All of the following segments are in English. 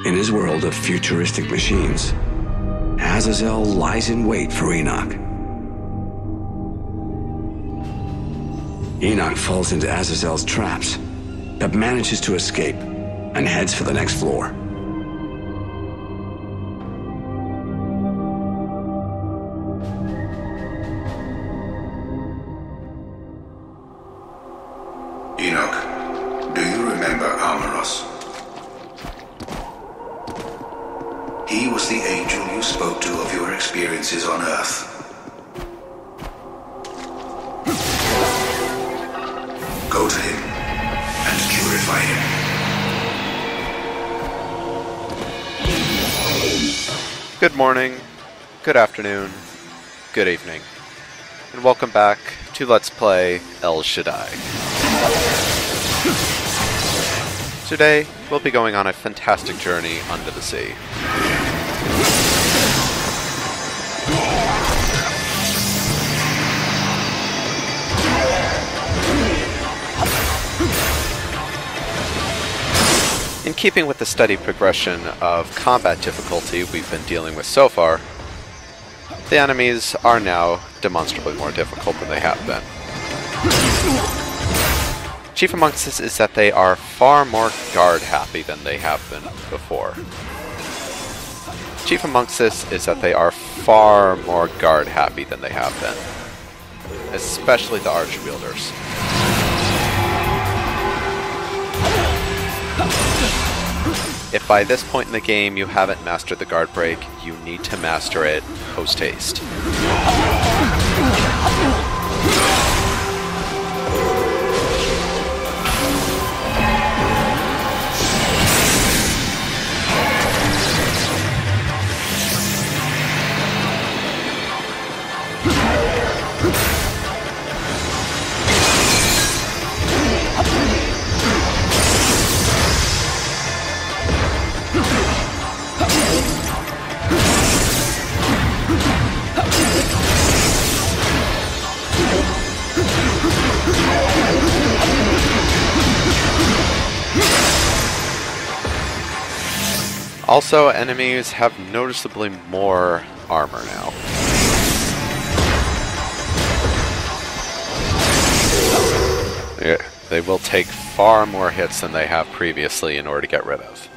In his world of futuristic machines, Azazel lies in wait for Enoch. Enoch falls into Azazel's traps, but manages to escape and heads for the next floor. Enoch, do you remember Amaros? He was the angel you spoke to of your experiences on Earth. Go to him and purify him. Good morning, good afternoon, good evening, and welcome back to Let's Play El Shaddai. Today, we'll be going on a fantastic journey under the sea. In keeping with the steady progression of combat difficulty we've been dealing with so far, the enemies are now demonstrably more difficult than they have been. Chief amongst this is that they are far more guard-happy than they have been before. Chief amongst this is that they are far more guard-happy than they have been, especially the arch-wielders. If by this point in the game you haven't mastered the guard break, you need to master it post-haste. Also, enemies have noticeably more armor now. They will take far more hits than they have previously in order to get rid of.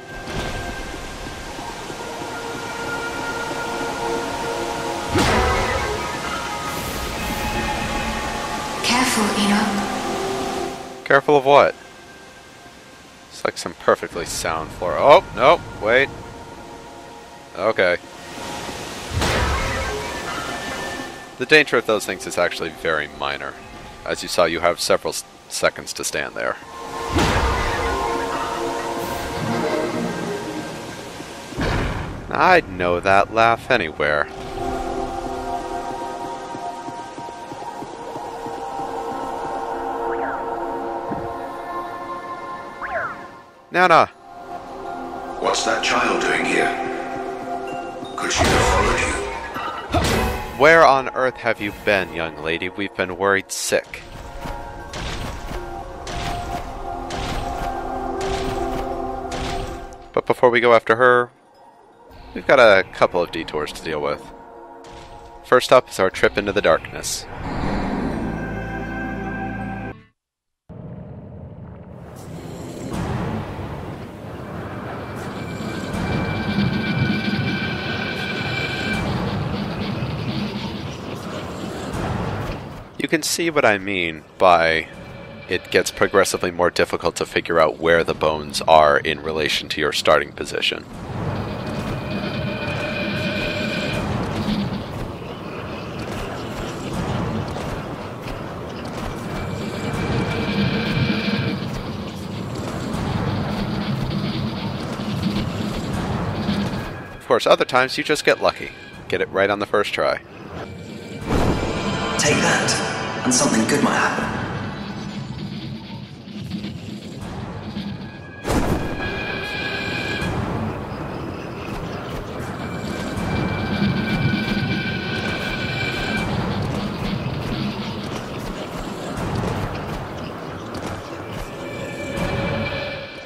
Careful, Enoch. Careful of what? It's like some perfectly sound flora. Oh, no, wait. Okay. The danger of those things is actually very minor. As you saw, you have several seconds to stand there. I'd know that laugh anywhere. Nana! What's that child doing here? Could she have followed you? Where on earth have you been, young lady? We've been worried sick. But before we go after her, we've got a couple of detours to deal with. First up is our trip into the darkness. You can see what I mean by it gets progressively more difficult to figure out where the bones are in relation to your starting position. Of course, other times you just get lucky. Get it right on the first try. Take that, and something good might happen.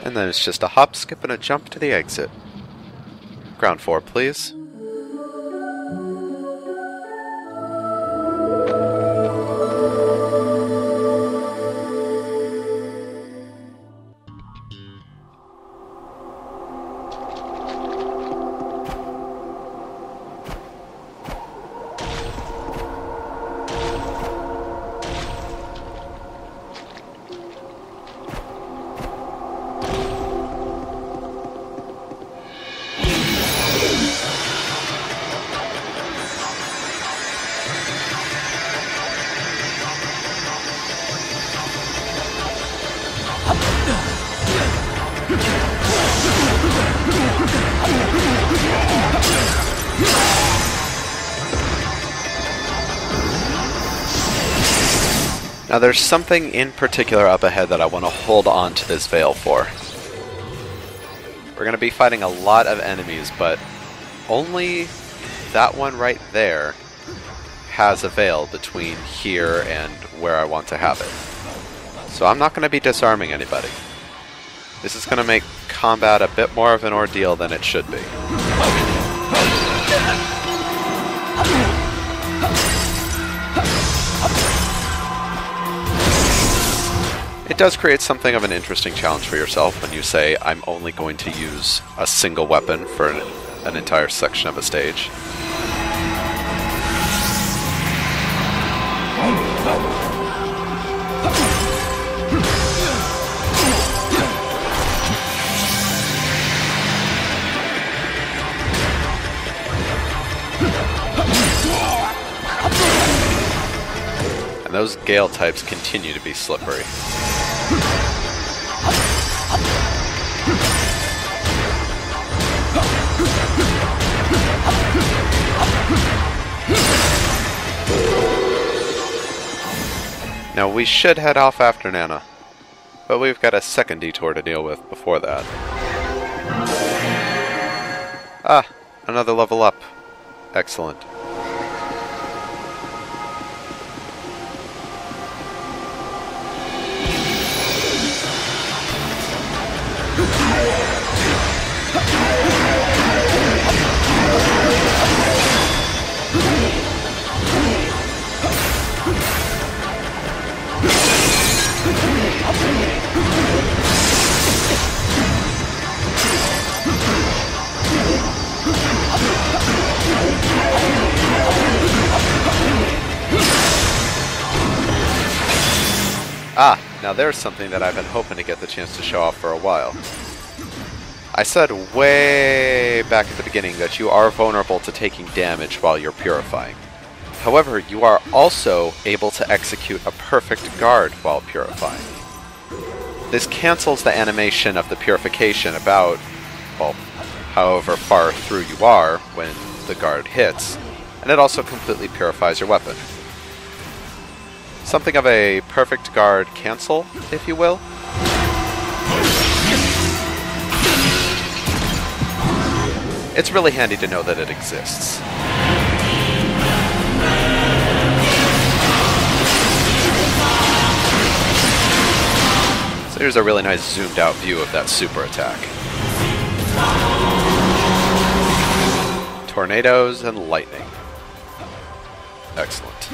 And then it's just a hop, skip, and a jump to the exit. Ground 4, please. Now there's something in particular up ahead that I want to hold on to this veil for. We're going to be fighting a lot of enemies, but only that one right there has a veil between here and where I want to have it. So I'm not going to be disarming anybody. This is going to make combat a bit more of an ordeal than it should be. It does create something of an interesting challenge for yourself when you say, I'm only going to use a single weapon for an entire section of a stage. And those Gale types continue to be slippery. Now we should head off after Nana, but we've got a second detour to deal with before that. Ah, another level up. Excellent. Ah, now there's something that I've been hoping to get the chance to show off for a while. I said way back at the beginning that you are vulnerable to taking damage while you're purifying. However, you are also able to execute a perfect guard while purifying. This cancels the animation of the purification about, well, however far through you are when the guard hits, and it also completely purifies your weapon. Something of a perfect guard cancel, if you will. It's really handy to know that it exists. So here's a really nice zoomed out view of that super attack. Tornadoes and lightning. Excellent.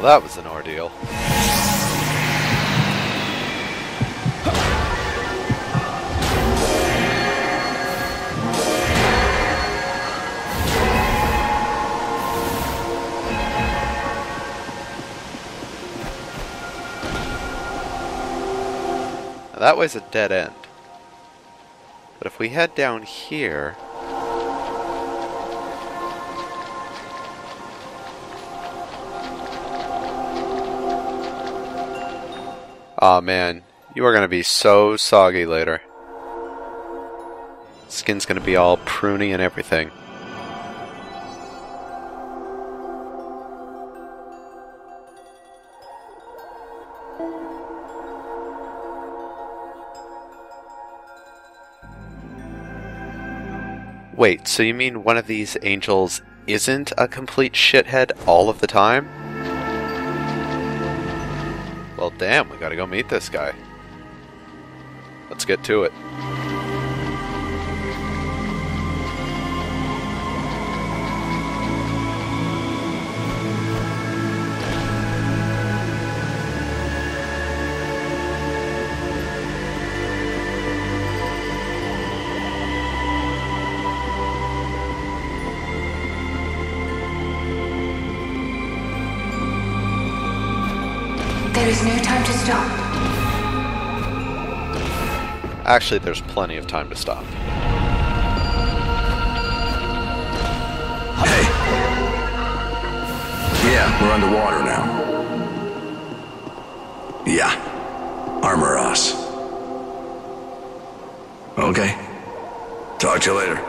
Well, that was an ordeal. Now, that way's a dead end. But if we head down here... Aw, man. You are going to be so soggy later. Skin's going to be all pruny and everything. Wait, so you mean one of these angels isn't a complete shithead all of the time? Well, damn, we gotta go meet this guy. Let's get to it. There is no time to stop. Actually, there's plenty of time to stop. Hey! Yeah, we're underwater now. Yeah. Armor us. Okay. Talk to you later.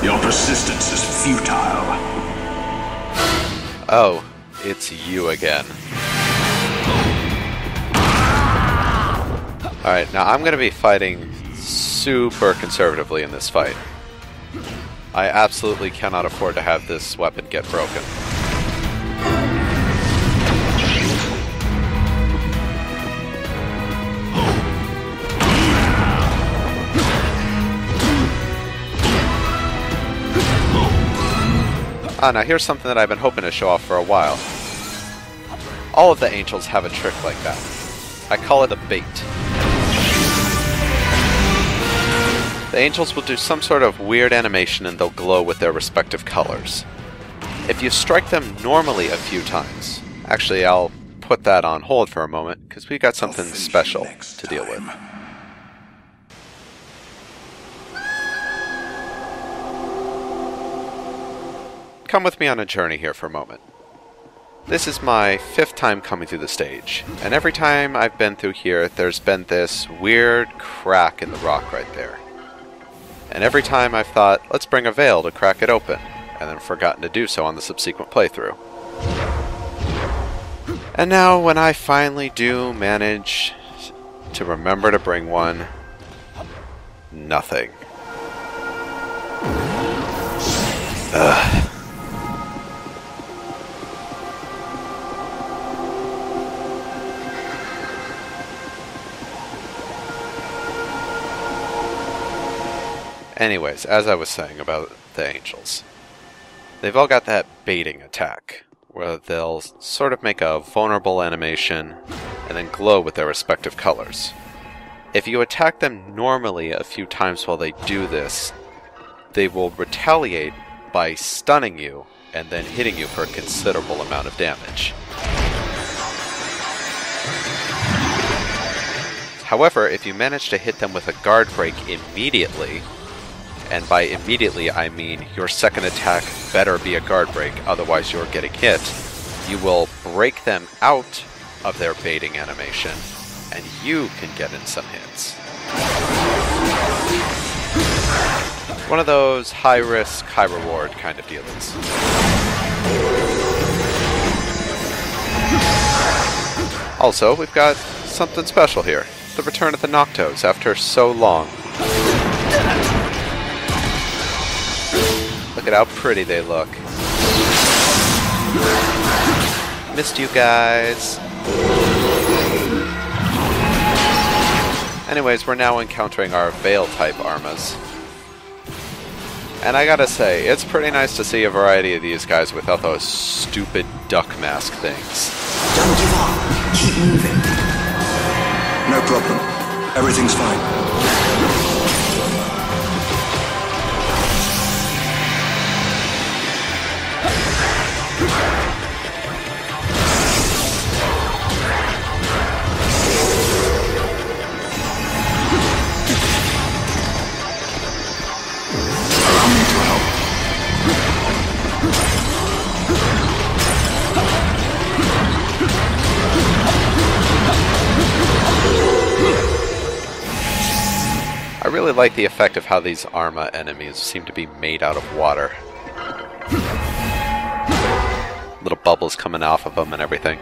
Your persistence is futile. Oh, it's you again. Alright, now I'm going to be fighting super conservatively in this fight. I absolutely cannot afford to have this weapon get broken. Now here's something that I've been hoping to show off for a while. All of the angels have a trick like that. I call it a bait. The angels will do some sort of weird animation and they'll glow with their respective colors. If you strike them normally a few times... Actually, I'll put that on hold for a moment, because we got something special to deal with. Come with me on a journey here for a moment. This is my 5th time coming through the stage, and every time I've been through here, there's been this weird crack in the rock right there. And every time I've thought, let's bring a veil to crack it open, and then forgotten to do so on the subsequent playthrough. And now, when I finally do manage to remember to bring one, nothing. Ugh. Anyways, as I was saying about the angels, they've all got that baiting attack, where they'll sort of make a vulnerable animation and then glow with their respective colors. If you attack them normally a few times while they do this, they will retaliate by stunning you and then hitting you for a considerable amount of damage. However, if you manage to hit them with a guard break immediately, and by immediately I mean your second attack better be a guard break, otherwise you're getting hit, you will break them out of their baiting animation, and you can get in some hits. One of those high-risk, high-reward kind of dealings. Also, we've got something special here. The return of the Noctos after so long. Look at how pretty they look. Missed you guys. anyways, we're now encountering our Veil-type armas. And I gotta say, it's pretty nice to see a variety of these guys without those stupid duck mask things. Don't give up. Keep moving. No problem. Everything's fine. Allow me to help. I really like the effect of how these Arma enemies seem to be made out of water. Little bubbles coming off of them and everything.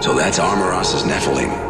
So that's Armoros's Nephilim.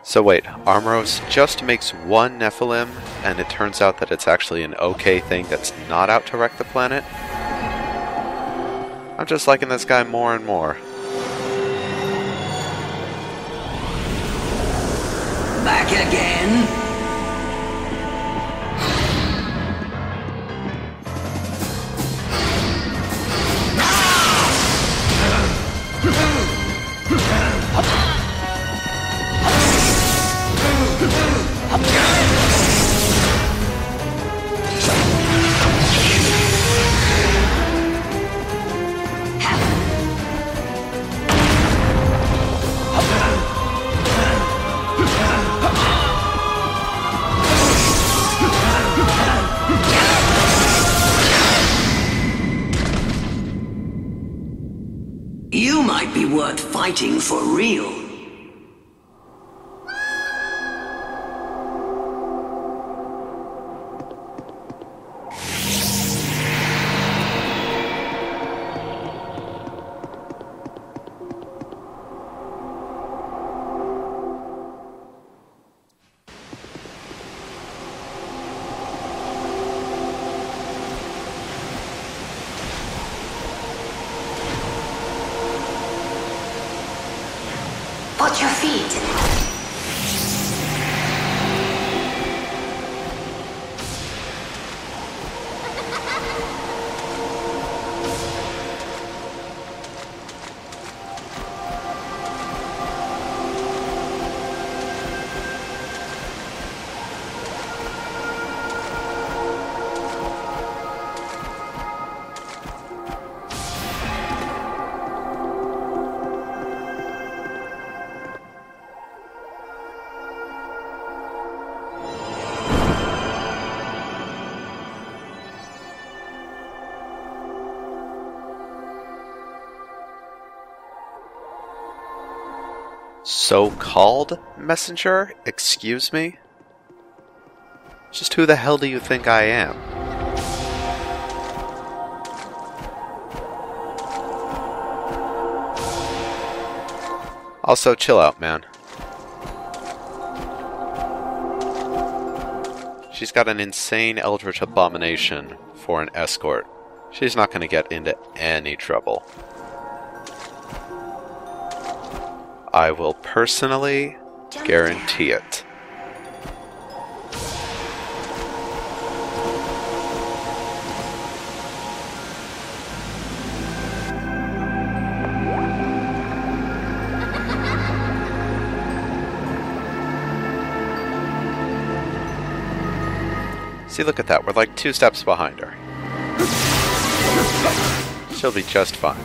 So wait, Armoros just makes one Nephilim, and it turns out that it's actually an okay thing that's not out to wreck the planet? I'm just liking this guy more and more. Back again? You might be worth fighting for real. Watch your feet. So-called messenger? Excuse me? Just who the hell do you think I am? Also, chill out, man. She's got an insane eldritch abomination for an escort. She's not going to get into any trouble. I will personally guarantee it. See, look at that. We're like 2 steps behind her. She'll be just fine.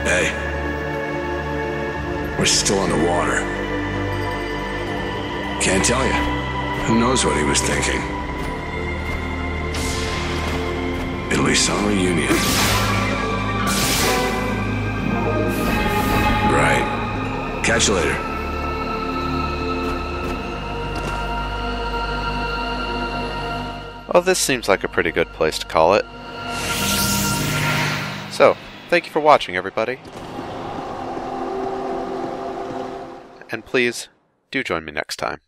Hey. We're still underwater. Can't tell you. Who knows what he was thinking? At least some reunion. Right. Catch you later. Well, this seems like a pretty good place to call it. So, thank you for watching, everybody. And please, do join me next time.